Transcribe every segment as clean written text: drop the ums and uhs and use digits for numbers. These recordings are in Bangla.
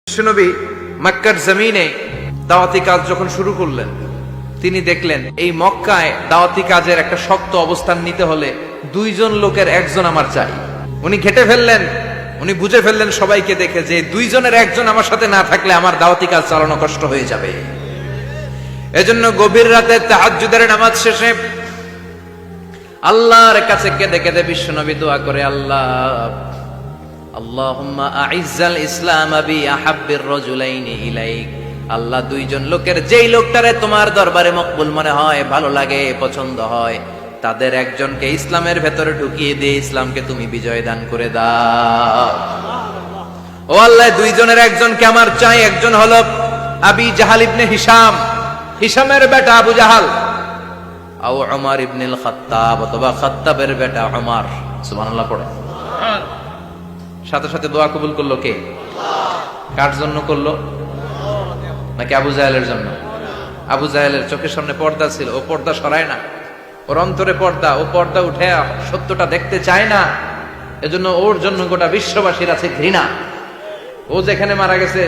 বিশ্বনবী মক্কার জমিনে দাওয়াতি কাজ যখন শুরু করলেন, তিনি দেখলেন এই মক্কায় দাওয়াতি কাজের একটা শক্ত অবস্থান নিতে হলে দুইজন লোকের একজন আমার চাই। উনি ঘেটে ফেললেন, উনি বুঝে ফেললেন সবাইকে দেখে যে দুইজনের একজন আমার সাথে না থাকলে আমার দাওয়াতি কাজ চালানো কষ্ট হয়ে যাবে। এজন্য গভীর রাতে তাহাজ্জুদের নামাজ শেষে আল্লাহর কাছে কেঁদে কেঁদে বিশ্বনবী দোয়া করে, আল্লাহুম্মা আইজ্জাল ইসলাম বি আহাব্বির রাজুলাইনি ইলাইক। আল্লাহ, দুইজন লোকের যেই লোকটারে তোমার দরবারে মকবুল মনে হয়, ভালো লাগে, পছন্দ হয়, তাদের একজনকে ইসলামের ভেতরে ঢুকিয়ে দিয়ে ইসলামকে তুমি বিজয় দান করে দাও। ও আল্লাহ, দুইজনের একজনকে আমার চাই। একজন হলো আবি জাহাল ইবনে হিশাম, হিশামের বেটা আবু জাহাল, আও উমর ইবনুল খাত্তাব, অথবা খাত্তাবের বেটা উমর। সুবহানাল্লাহ পড়ে। সাথে সাথে দোয়া কবুল করলো কে? কার জন্য করলো? নাকি আবু জাহেলের জন্য? আবু জাহেলের চোখের সামনে পর্দা ছিল, ও পর্দা সরায় না। ওর অন্তরে পর্দা, ও পর্দা উঠে সত্যটা দেখতে চায় না। এজন্য ওর জন্য গোটা বিশ্ববাসীর আছে ঘৃণা। ও যেখানে মারা গেছে,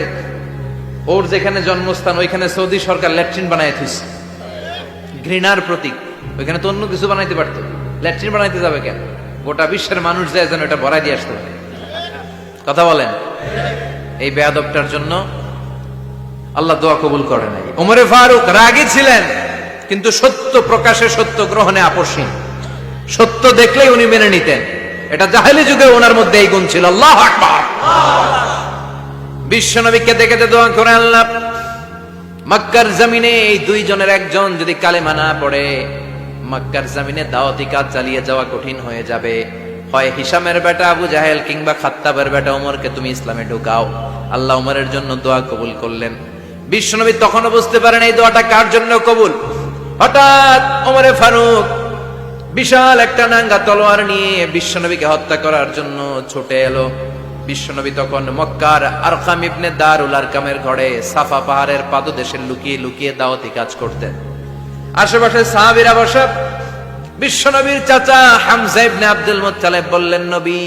ওর যেখানে জন্মস্থান, ওইখানে সৌদি সরকার ল্যাট্রিন বানায় দিচ্ছে, ঘৃণার প্রতীক। ওইখানে তো অন্য কিছু বানাইতে পারতো, ল্যাট্রিন বানাইতে যাবে কেন? গোটা বিশ্বের মানুষ যায় যেন এটা ভরাই দিয়ে আসতে পারে। কথা বলেন। এই বেয়াদবটার জন্য আল্লাহ দোয়া কবুল করে নাই। ওমরে ফারুক রাগী ছিলেন, কিন্তু সত্য প্রকাশে, সত্য গ্রহণে আপসহীন। সত্য দেখলেই উনি মেনে নিতেন। এটা জাহেলি যুগে ওনার মধ্যে এই গুণ ছিল। আল্লাহু আকবার। বিশ্বনবী কেঁদে কেঁদে দোয়া করে, আল্লাহ, মক্কার জমিনে এই দুইজনের একজন যদি কালেমা না পড়ে, মক্কার জমিনে দাওয়াতি কাজ চালিয়ে যাওয়া কঠিন হয়ে যাবে। হয় হিশামের বেটা আবু জাহেল কিংবা খাত্তাবের বেটা ওমরকে তুমি ইসলামে ঢুকাও। আল্লাহ ওমরের জন্য দোয়া কবুল করলেন। বিশ্বনবী তখনও বুঝতে পারেন এই দোয়াটা কার জন্য কবুল। হঠাৎ ওমরে ফারুক বিশাল একটা নাঙ্গা তলোয়ার নিয়ে বিশ্বনবীকে হত্যা করার জন্য ছুটে এলো। বিশ্বনবী তখন মক্কার আরকাম ইবনে দারুল আরকামের ঘরে সাফা পাহাড়ের পাদদেশে লুকিয়ে লুকিয়ে দাওয়াতি কাজ করতেন। আশেপাশে সাহাবীরা বসা। বিশ্বনবীর চাচা হামজা ইবনে আব্দুল মুত্তালিব বললেন, নবী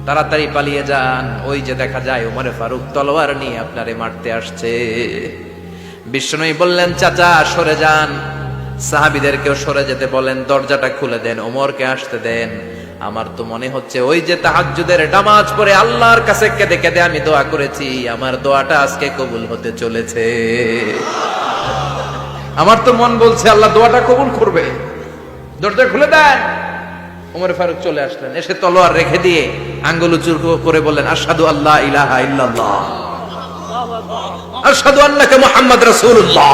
তাড়াতাড়ি পালিয়ে যান, ওই যে দেখা যায় ওমরে ফারুক তলোয়ার নিয়ে আপনারে মারতে আসছে। বিশ্বনবী বললেন, চাচা সরে যান, সাহাবীদেরকেও সরে যেতে বলেন, দরজাটা খুলে দেন, ওমরকে আসতে দেন। আমার তো মনে হচ্ছে ওই যে তাহাজ্জুদের নামাজ পড়ে আল্লাহর কাছে কেঁদে কেঁদে আমি দোয়া করেছি, আমার দোয়াটা আজকে কবুল হতে চলেছে। আমার তো মন বলছে আল্লাহ দোয়াটা কবুল করবে। দরজা খুলে দেন। ওমর ফারুক চলে আসলেন, এসে তলোয়ার রেখে দিয়ে আঙ্গুল উঁচু করে বললেন, আশহাদু আল্লা ইলাহা ইল্লাল্লাহ, আশহাদু আন্নাকা মুহাম্মদ রাসূলুল্লাহ।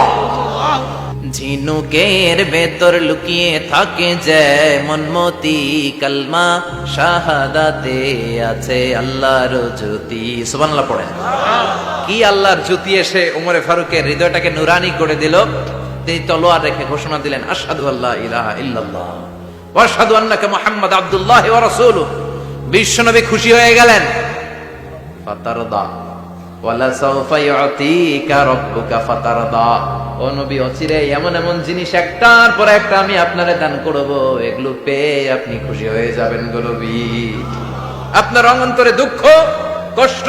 ঝিনুকের ভেতর লুকিয়ে থাকে যেমন মতি, কালমা শাহাদাতে আছে আল্লাহর জ্যোতি। সুবহানাল্লাহ পড়েন। কি আল্লাহর জ্যোতি এসে ওমরে ফারুকের হৃদয়টাকে নুরানি করে দিল। তিনি তলোয়ার রেখে ঘোষণা দিলেন, আশহাদু আল্লা ইলাহা ইল্লাল্লাহ ওয়া আশহাদু আন্নাকা মুহাম্মাদ আবদুল্লাহ ওয়া রাসূলুহু। বিশ্বনবী খুশি হয়ে গেলেন। ফাতারদা ওয়ালা সাওফা ইউতিকা রাব্বুকা ফাতারদা। ও নবী, অচিরে এমন এমন জিনিস একটার পর একটা আমি আপনারে দান করব, এগুলো পেয়ে আপনি খুশি হয়ে যাবেন গো নবী। আপনার অন্তরে দুঃখ, কষ্ট,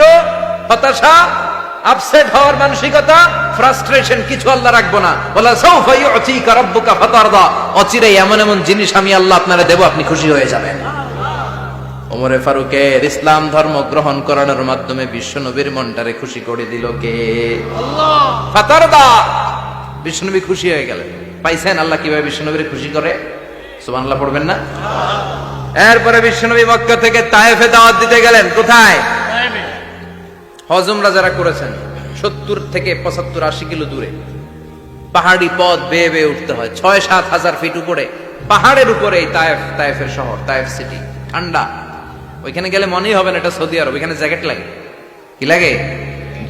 হতাশা, আপসেট হওয়ার মানসিকতা, ফ্রাস্ট্রেশন কিছু আল্লাহ রাখবো না। ওয়ালা সাওফা ইউতিকা রাব্বুকা ফাতারদা। অচিরে এমন এমন জিনিস আমি আল্লাহ আপনারে দেব, আপনি খুশি হয়ে যাবেন। ওমরে ফারুকের ইসলাম ধর্ম গ্রহণ করানোর মাধ্যমে বিশ্বনবীর মনটারে খুশি করে দিল কে? আল্লাহ। ফাতারদা। বিশ্বনবী খুশি হয়ে গেলেন। পাইছেন আল্লাহ কিভাবে বিশ্বনবীর খুশি করে? সুবহানাল্লাহ পড়বেন না? এরপরে বিশ্বনবী মক্কা থেকে তায়েফে দাওয়াত দিতে গেলেন। কোথায়? হজ উমরা যারা করেছেন 70 থেকে 75 80 কিলো দূরে পাহাড়ি পথ বেয়ে বেয়ে উঠতে হয়। 6-7 হাজার ফিট উপরে পাহাড়ের উপরে তায়েফের শহর, তায়েফ সিটি। ঠান্ডা। ওইখানে গেলে মনেই হবে না এটা সৌদি আরব। ওইখানে জ্যাকেট লাগে। কি লাগে?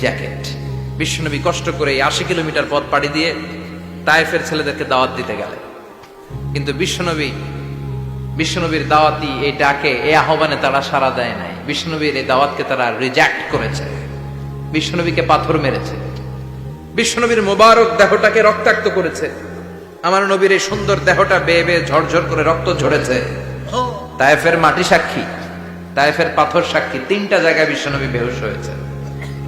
জ্যাকেট। বিশ্বনবী কষ্ট করে 80 কিলোমিটার পথ পাড়ি দিয়ে তায়েফের ছেলেদেরকে দাওয়াত দিতে গেলেন। কিন্তু বিশ্বনবীর দাওয়াতি এই ডাকে, এই আহ্বানে তারা সাড়া দেয় নাই। বিশ্বনবীর এই দাওয়াতকে তারা রিজেক্ট করেছে। বিশ্বনবীকে পাথর মেরেছে। বিশ্বনবীর মোবারক দেহটাকে রক্তাক্ত করেছে। আমার নবীর এই সুন্দর দেহটা বেয়ে বেয়ে ঝরঝর করে রক্ত ঝরেছে। তায়েফের মাটি সাক্ষী, তায়েফের পাথর সাক্ষী। 3টা জায়গায় বিশ্বনবী বেহুশ হয়েছে।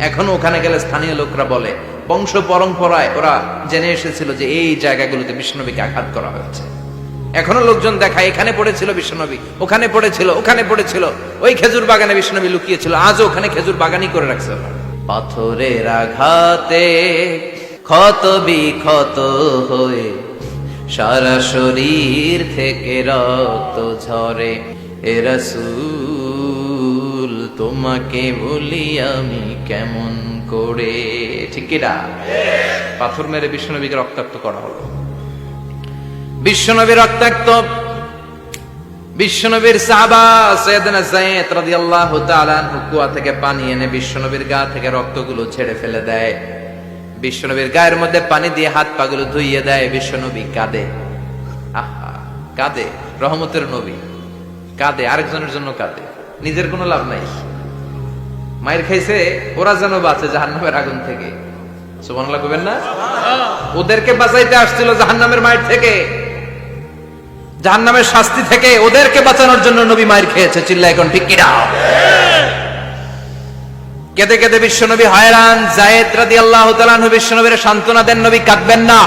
এখনো ওখানে গেলে স্থানীয় লোকরা বলে, বংশ পরম্পরায় ওরা জেনে এসেছিল যে এই জায়গাগুলোতে বিশ্বনবীকে আঘাত করা হয়েছে। এখনো লোকজন দেখায় এখানে পড়েছিল বিশ্বনবী, ওখানে পড়েছিল, ওখানে পড়েছিল, ওই খেজুর বাগানে বিশ্বনবী লুকিয়েছিল, আজও ওখানে খেজুর বাগানই করে রাখছে। পাথরের আঘাতে ক্ষত বিক্ষত হয়ে সারা শরীর থেকে রক্ত ঝরে, এ রাসূল তোমাকে বলি আমি কেমন করে। ঠিক কিনা? পাথর মেরে বিশ্বনবীকে রক্তাক্ত করা হলো। বিশ্বনবী রক্তাক্ত, বিশ্বনবীর সাহাবা সাইয়েদনা যায়েদ রাদিয়াল্লাহু তাআলা আনহু কুয়া থেকে পানি এনে বিশ্বনবীর গা থেকে রক্তগুলো ছেড়ে ফেলে দেয়। বিশ্বনবীর গায়ের মধ্যে পানি দিয়ে হাত পাগুলো ধুইয়ে দেয়। বিশ্বনবী কাঁদে, আহা কাঁদে, রহমতের নবী কাঁদে, আরেকজনের জন্য কাঁদে, নিজের কোনো লাভ নাই। মায়ের খাইছে, ওরা যেন বাঁচে জাহান্নামের আগুন থেকে। সুবহানাল্লাহ কইবেন না? ওদেরকে বাঁচাইতে আসছিল জাহান্নামের মায়ের থেকে, জাহান্নামের শাস্তি থেকে, ওদেরকে বাঁচানোর জন্য নবী মায়ের খেয়েছে। চিল্লায় এখন ঠিক কিনা? কেঁদে কেঁদে বিশ্বনবী হয়রান। যায়েদ রাদিয়াল্লাহু তাআলা আনহু বিশ্বনবীর সান্ত্বনা দেন, নবী কাঁদবেন না।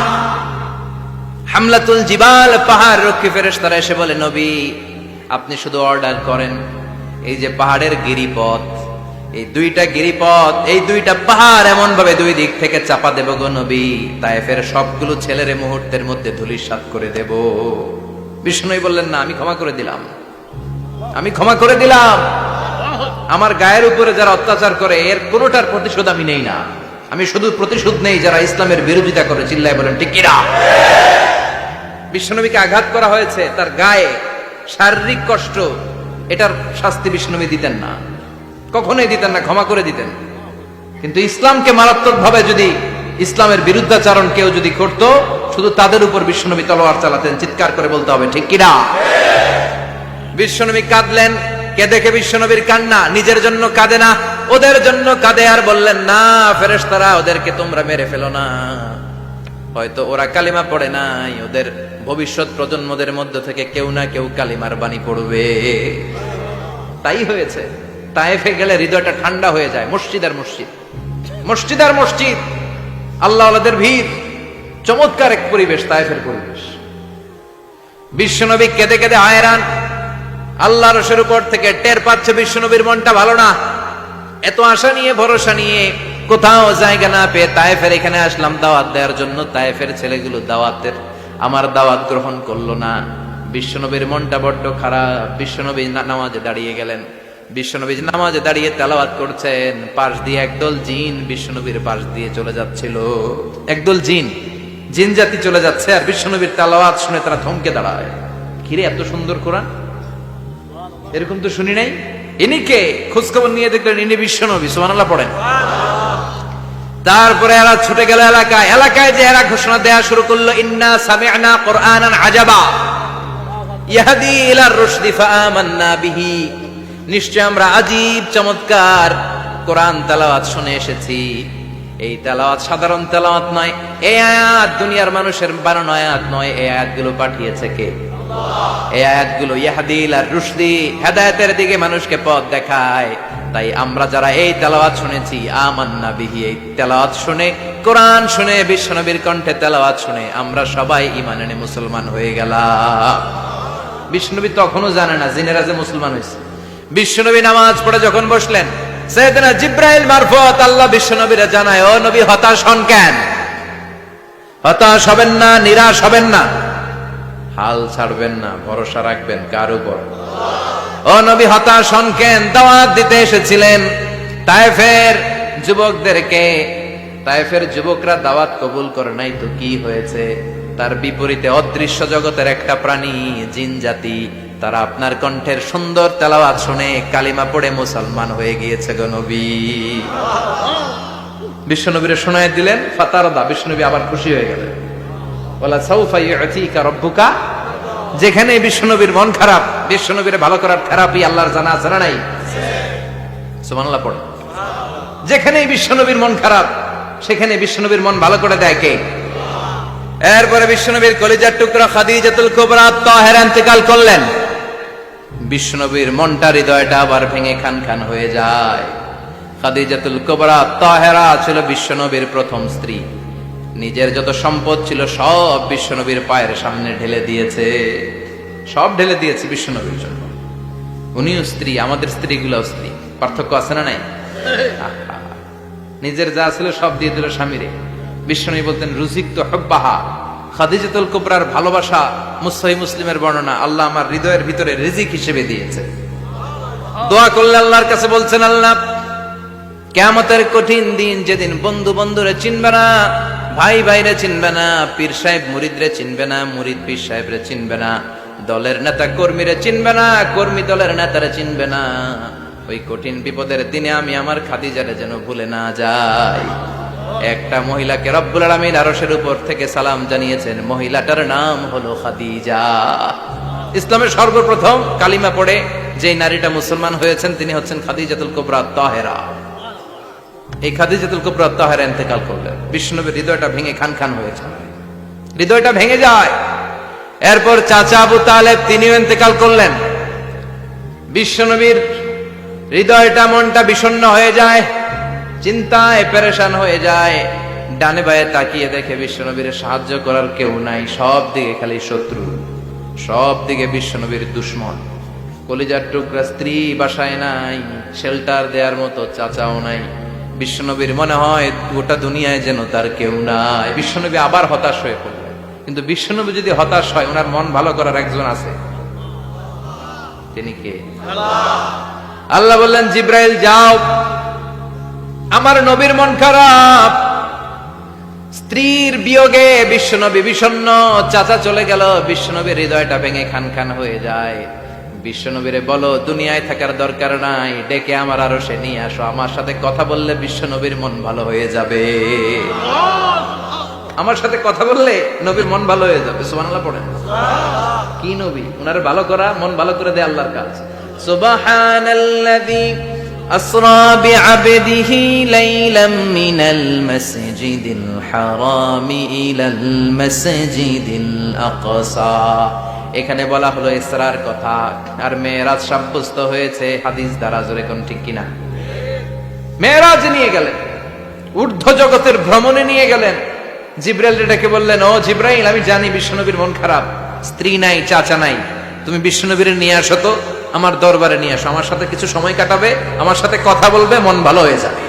হামলাতুল জিবাল, পাহাড় রক্ষী ফেরেশতারা এসে বলে, নবী আপনি শুধু অর্ডার করেন, এই যে পাহাড়ের গিরিপথ, এই দুইটা গিরিপথ, এই দুইটা পাহাড় এমন ভাবে দুই দিক থেকে চাপা দেব গো নবী, তায়েফের সবগুলো ছেলেরে মুহূর্তের মধ্যে ধূলিসাৎ করে দেব। বিষ্ণুই বললেন, না আমি ক্ষমা করে দিলাম, আমি ক্ষমা করে দিলাম। আমার গায়ের উপরে যারা অত্যাচার করে এর কোনোটার প্রতিশোধ আমি নেই না, আমি শুধু প্রতিশোধ নেই যারা ইসলামের বিরোধিতা করে। চিল্লায় বলেন ঠিক কিনা? বিশ্বনবীকে আঘাত করা হয়েছে, তার গায়ে শারীরিক কষ্ট, এটার শাস্তি বিশ্বনবী দিতেন না, কখনোই দিতেন না, ক্ষমা করে দিতেন। কিন্তু ইসলামকে মারাত্মক ভাবে যদি ইসলামের বিরুদ্ধাচরণ কেউ যদি করত, শুধু তাদের উপর বিশ্বনবী তলোয়ার চালাতেন। চিৎকার করে বলতে হবে ঠিক কিনা? বিশ্বনবী কাঁদলেন। কে দেখে বিশ্বনবীর কান্না, নিজের জন্য কাঁদে না, ওদের জন্য কাঁদে। আর বললেন, না ফেরেশতারা ওদেরকে তোমরা মেরে ফেলো না, হয়তো ওরা কালিমা পড়ে নাই, ওদের ভবিষ্যৎ প্রজন্মদের মধ্য থেকে কেউ না কেউ কালিমার বাণী পড়বে। তাই হয়েছে। তায়েফে গেলে হৃদয়টা ঠান্ডা হয়ে যায়। মসজিদ আর মসজিদ, মসজিদ আর মসজিদ, আল্লাহ ওয়ালাদের ভিড়, চমৎকার এক পরিবেশ তায়েফের পরিবেশ। বিশ্বনবী কেঁদে কেঁদে হয়রান। আল্লাহ রসের উপর থেকে টের পাচ্ছে বিশ্বনবীর মনটা ভালো না। এত আশা নিয়ে ভরসা নিয়ে কোথাও জায়গা না পেয়ে তায়েফের এখানে আসলাম দাওয়াত দেওয়ার জন্য। তায়েফের ছেলেগুলো দাওয়াতের আমার দাওয়াত গ্রহণ করলো না। বিশ্বনবীর মনটা বড্ড খারাপ। বিশ্বনবী নামাজে দাঁড়িয়ে গেলেন। বিশ্বনবী নামাজে দাঁড়িয়ে তেলাওয়াত করছেন, পাশ দিয়ে একদল জিন বিশ্বনবীর পাশ দিয়ে চলে যাচ্ছিল। একদল জিন, জিন জাতি চলে যাচ্ছে, আর বিশ্বনবীর তেলাওয়াত শুনে তারা থমকে দাঁড়ায়। কিরে এত সুন্দর কোরআন, এরকম তো শুনি নাই। ইনি কে? খোঁজখবর নিয়ে দেখলেন ইনি বিশ্বনবী। সুবহানাল্লাহ পড়েন। তারপরে এরা ছুটে গেল এলাকায়। এলাকায় যে এরা ঘোষণা দেয়া শুরু করলো, ইন্না সামি'না কুরআনান আজাবা ইয়াহদি ইলার রুশদি ফাআমান্না বিহি, নিশ্চয় আমরা আজীব চমৎকার কোরআন তেলাওয়াত শুনে এসেছি। এই তেলাওয়াত সাধারণ তেলাওয়াত নয়, এই আয়াত দুনিয়ার মানুষের বানানো আয়াত নয়, এই আয়াতগুলো পাঠিয়েছে কে? এই আয়াতগুলো ইয়াহদি ইলার রুশদি, হেদায়েতের দিকে মানুষকে পথ দেখায়। তাই আমরা যারা এই তেলাওয়াত শুনেছি, আমান্না বিহি, এই তেলাওয়াত শুনে, কোরআন শুনে, বিশ্বনবীর কণ্ঠে তেলাওয়াত শুনে আমরা সবাই ঈমান এনে মুসলমান হয়ে গেলাম। বিশ্বনবী তখনও জানে না জিনেরা যে মুসলমান হয়েছে। বিশ্বনবী নামাজ পড়ে যখন বসলেন, সাইয়েদনা জিবরাইল মারফত আল্লাহ বিশ্বনবীরে জানায়, ও নবী হতাশ হন কেন? হতাশ হবেন না, নিরাশ হবেন না, হাল ছাড়বেন না, ভরসা রাখবেন কার উপর? ও নবী হতাশ হন কেন? দাওয়াত দিতে এসেছিলেন তায়েফের যুবকদেরকে। তায়েফের যুবকরা দাওয়াত কবুল করে নাই তো কি হয়েছে? তার বিপরীতে অদৃশ্য জগতের একটা প্রাণী, জিন জাতি, তারা আপনার কণ্ঠের সুন্দর তেলাওয়াত শুনে কালিমা পড়ে মুসলমান হয়ে গিয়েছে গো নবী। বিশ্বনবীরে শোনায় দিলেন। ফাতারদা, বিশ্বনবী আবার খুশি হয়ে গেলেন। ওয়ালা সাউফা ইউতিকা রাব্বুকা, যেখানে বিশ্বনবীর মন খারাপ, বিশ্বনবীরে ভালো করার থেরাপি আল্লাহর জানা আছে না নাই? সুবহানাল্লাহ পড়ে। যেখানেই বিশ্বনবীর মন খারাপ, সেখানে বিশ্বনবীর মন ভালো করে দেয় কে? এরপরে বিশ্বনবীর কলিজার টুকরা খাদিজাতুল কুবরা তাহেরা ইন্তেকাল করলেন। বিশ্বনবীর মনটা, হৃদয়টা আবার ভেঙে খান খান হয়ে যায়। খাদিজাতুল কুবরা তাহেরা ছিল বিশ্বনবীর প্রথম স্ত্রী। নিজের যত সম্পদ ছিল সব বিশ্বনবীর পায়ের সামনে ঢেলে দিয়েছে, সব ঢেলে দিয়েছে বিশ্বনবীর জন্য। উনিও স্ত্রী, আমাদের স্ত্রীগুলো স্ত্রী, পার্থক্য আছে না নাই? আহা, নিজের যা ছিল সব দিয়ে দিল স্বামীরে। বিশ্বনবী বলতেন রুজিক তো হব্বাহা, খাদিজাতুল কুবরার ভালোবাসা সহিহ মুসলিমের বর্ণনা, আল্লাহ আমার হৃদয়ের ভিতরে রিজিক হিসেবে দিয়েছে। দোয়া করলে আল্লাহর কাছে বলছেন, আল্লাহ কিয়ামতের কঠিন দিন, যেদিন বন্ধু বন্ধুরে চিনবে না, ভাই ভাইরে চিনবে না, পীর সাহেব মুরিদরে চিনবে না, মুরিদ পীর সাহেবরে চিনবে না, দলের নেতা কর্মীরে চিনবে না, কর্মী দলের নেতারে চিনবে না, ওই কঠিন বিপদের দিনে আমি আমার খাদিজারে যেন ভুলে না যাই। একটা মহিলাকে রব্বুল আলামিন আরশের উপর থেকে সালাম জানিয়েছেন, মহিলাটার নাম হলো খাদিজা। ইসলামের সর্বপ্রথম কালিমা পড়ে যে নারীটা মুসলমান হয়েছেন তিনি হচ্ছেন খাদিজাতুল কুবরা তাহেরা। এই খাদিজাতুল কুবরা তাহেরা ইন্তেকাল করলেন, বিশ্বনবীর হৃদয়টা ভেঙে খান খান হয়েছে, হৃদয়টা ভেঙে যায়। এরপর চাচা আবু তালেব তিনিও ইন্তেকাল করলেন। বিশ্বনবীর হৃদয়টা মনটা বিষণ্ণ হয়ে যায়, চিন্তায় পেরেশান হয়ে যায়। ডানে বায়ে তাকিয়ে দেখে বিশ্বনবীর সাহায্য করার কেউ নাই, সব দিকে খালি শত্রু, সব দিকে বিশ্বনবীর দুশ্মন। কলিজার টুকরা স্ত্রী বাসায় নাই, শেল্টার দেওয়ার মতো চাচাও নাই। বিশ্বনবীর মনে হয় গোটা দুনিয়ায় যেন তার কেউ নাই। বিশ্বনবী আবার হতাশ হয়ে পড়লেন। কিন্তু বিশ্বনবী যদি হতাশ হয়, ওনার মন ভালো করার একজন আছে, তিনি কে? আল্লাহ বললেন, জিব্রাইল যাও, আমার নবীর মন খারাপ, স্ত্রীর বিয়োগে বিশ্বনবী বিষণ্ণ, চাচা চলে গেল, বিশ্বনবীর হৃদয়টা ভেঙে খান খান হয়ে যায়। বিশ্বনবীরে বলো দুনিয়ায় থাকার দরকার নাই, ডেকে আমার আরশে নিয়ে আসো, আমার সাথে কথা বললে বিশ্বনবীর মন ভালো হয়ে যাবে। আমার সাথে কথা বললে নবীর মন ভালো হয়ে যাবে। সুবহানাল্লাহ পড়েন। কি নবী, উনার ভালো করা, মন ভালো করে দেয় আল্লাহর কাজ। সুবহানাল্লাযী আসরা বিআবদিহি লাইলাম মিনাল মাসজিদিল হারামি ইলাল মাসজিদিল আকসা। এখানে বলা হলো ইসরার কথা, আর মেরাজ সাব্যস্ত হয়েছে হাদিস দ্বারা। জোরে কোন ঠিক কিনা? মেরাজ নিয়ে গেলেন, ঊর্ধ্ব জগতের ভ্রমণে নিয়ে গেলেন। জিব্রাইল ডেকে বললেন, ও জিব্রাইল, আমি জানি বিশ্বনবীর মন খারাপ, স্ত্রী নাই, চাচা নাই, তুমি বিশ্বনবীর নিয়ে আসো তো, আমার দরবারে নিয়ে আসো, আমার সাথে কিছু সময় কাটাবে, আমার সাথে কথা বলবে, মন ভালো হয়ে যাবে।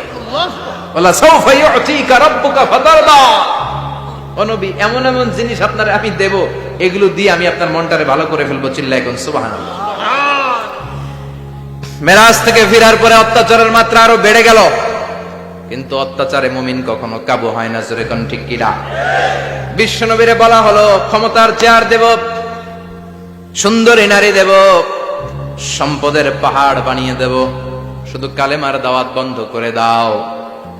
ওয়ালা সাউফা ইউতিকা রাব্বুকা ফাতারদা। ও নবী, এমন এমন জিনিস আপনার আমি দেব, এগুলো দিয়ে আমি আপনার মনটারে ভালো করে ফেলবো। চিল্লায় কোন সুবহানাল্লাহ। মেরাজ থেকে ফেরার পরে অত্যাচারের মাত্রা আরো বেড়ে গেল, কিন্তু অত্যাচারে মুমিন কখনো কাবু হয় না। জোরে কোন ঠিক কিনা? বিশ্বনবীরে বলা হলো, ক্ষমতার চেয়ার দেব, সুন্দরী নারী দেব, সম্পদের পাহাড় বানিয়ে দেব, শুধু কালেমার দাওয়াত বন্ধ করে দাও।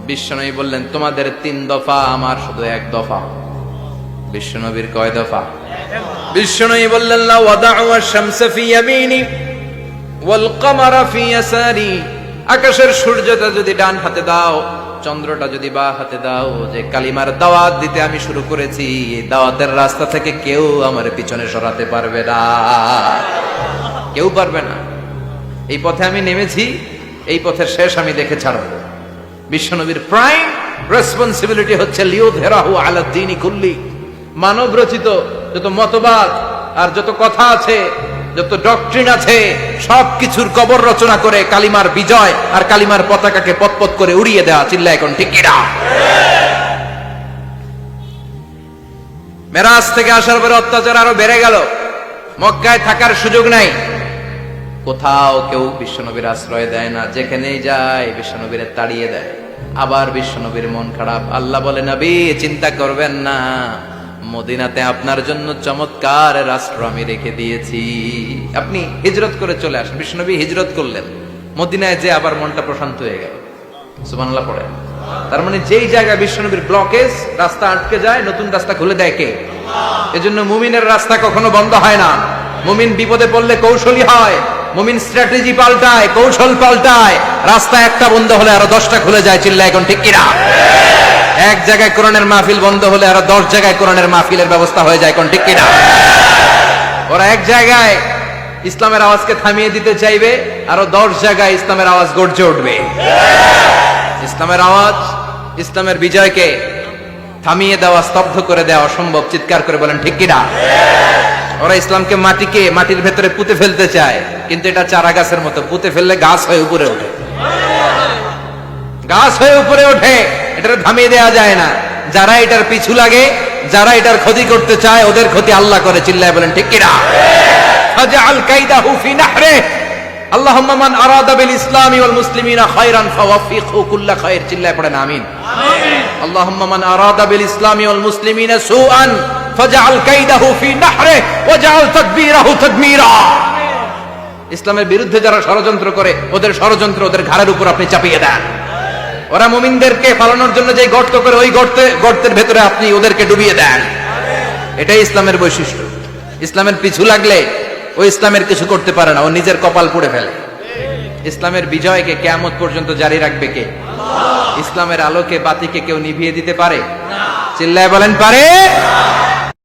বিশ্বনবী বললেন, তোমাদের 3 দফা, আমার শুধু 1 দফা। বিশ্বনবীর কয় দফা? বিশ্বনবী বললেন, লা ওয়াদাউ আশ-শামসা ফি ইয়ামিনি ওয়াল কমারা ফি ইয়াসারি। আকাশের সূর্যটা যদি ডান হাতে দাও, চন্দ্রটা যদি বাঁ হাতে দাও, যে কালিমার দাওয়াত দিতে আমি শুরু করেছি, এই দাওয়াতের রাস্তা থেকে কেউ আমার পিছনে সরাতে পারবে না, কেউ পারবে না। এই পথে আমি নেমেছি, এই পথের শেষ আমি দেখে ছাড়ব। বিশ্বনবীর প্রাইম রেসপন্সিবিলিটি হচ্ছে লিউযহিরাহু আলা দ্বীনি কুল্লি। মানব রচিত যত মতবাদ আর যত কথা আছে, যত ডক্ট্রিন আছে, সবকিছুর কবর রচনা করে কালিমার বিজয় আর কালিমার পতাকাকে পতপত করে উড়িয়ে দেওয়া। চিল্লায় এখন ঠিক কিনা? মেরাজ থেকে আসার পরে অত্যাচার আরো বেড়ে গেল, মক্কায় থাকার সুযোগ নাই, কোথাও কেউ বিশ্বনবীর আশ্রয় দেয় না, যেখানেই যায় বিশ্বনবীর তাড়িয়ে দেয়। আবার বিশ্বনবীর মন খারাপ। আল্লাহ বলে, নবী চিন্তা করবেন না, মদিনাতে আপনার জন্য চমৎকার রাষ্ট্র আমি রেখে দিয়েছি, আপনি হিজরত করে চলে আসেন। বিশ্বনবী হিজরত করলেন, মদিনায় যে আবার মনটা প্রশান্ত হয়ে গেল। সুবহানাল্লাহ পড়ে। তার মানে যেই জায়গায় বিশ্বনবীর ব্লকেজ, রাস্তা আটকে যায়, নতুন রাস্তা খুলে দেয় কে? এজন্য মুমিনের রাস্তা কখনো বন্ধ হয় না। মুমিন বিপদে পড়লে কৌশলী হয়, মুমিন স্ট্র্যাটেজি পাল্টায়, কৌশল পাল্টায়। রাস্তা একটা বন্ধ হলে আরো 10টা খুলে যায়। চিল্লায় এখন ঠিক কিনা? এক জায়গায় কোরআনের মাহফিল বন্ধ হলে আরো 10 জায়গায় কোরআনের মাহফিলের ব্যবস্থা হয়ে যায়। কোন ঠিক কিনা? ওরা এক জায়গায় ইসলামের আওয়াজকে থামিয়ে দিতে চাইবে, আরো 10 জায়গায় ইসলামের আওয়াজ গর্জে উঠবে। ইসলামের আওয়াজ, ইসলামের বিজয়কে থামিয়ে দেওয়া, স্তব্ধ করে দেওয়া অসম্ভব। চিৎকার করে বলেন ঠিক কিনা? ওরা ইসলামকে মাটির ভেতরে পুঁতে ফেলতে চায়, কিন্তু এটা চারা গাছের মতো, পুঁতে ফেললে গাছ হয়ে উপরে ওঠে, গাছ হয়ে উপরে ওঠে, এটা থামিয়ে দেওয়া যায় না। যারা এটার পিছু লাগে, যারা এটার ক্ষতি করতে চায়, ওদের ক্ষতি আল্লাহ করে। চিল্লায় বলেন ঠিক কিনা? ফাজআল কাইদাহু ফি নাহরে। আল্লাহুম্মা মান আরাদা বিল ইসলামি ওয়াল মুসলিমিনা খায়রান ফাওয়াফিকহু কুল্লা খায়র। চিল্লায় পড়েন আমিন। আমিন। আল্লাহুম্মা মান আরাদা বিল ইসলামি ওয়াল মুসলিমিনা সুআন ফাজআল কাইদাহু ফি নাহরে ওয়াজআল তাদবীরাহু তাদমীরা। ইসলামের বিরুদ্ধে যারা ষড়যন্ত্র করে, ওদের ষড়যন্ত্র ওদের ঘাড়ের উপর আপনি চাপিয়ে দেন। ওরা মুমিনদেরকে ফালানোর জন্য যে গর্ত করে, ওই গর্তের ভেতরে আপনি ওদেরকে ডুবিয়ে দেন। এটাই ইসলামের বৈশিষ্ট্য। ইসলামের পিছু লাগলে ও ইসলামের কিছু করতে পারে না, ও নিজের কপাল পুড়ে ফেলে। ইসলামের বিজয়কে কিয়ামত পর্যন্ত জারি রাখবে কে? ইসলামের আলোকে বাতিকে কেউ নিভিয়ে দিতে পারে? চিল্লায় বলেন পারে?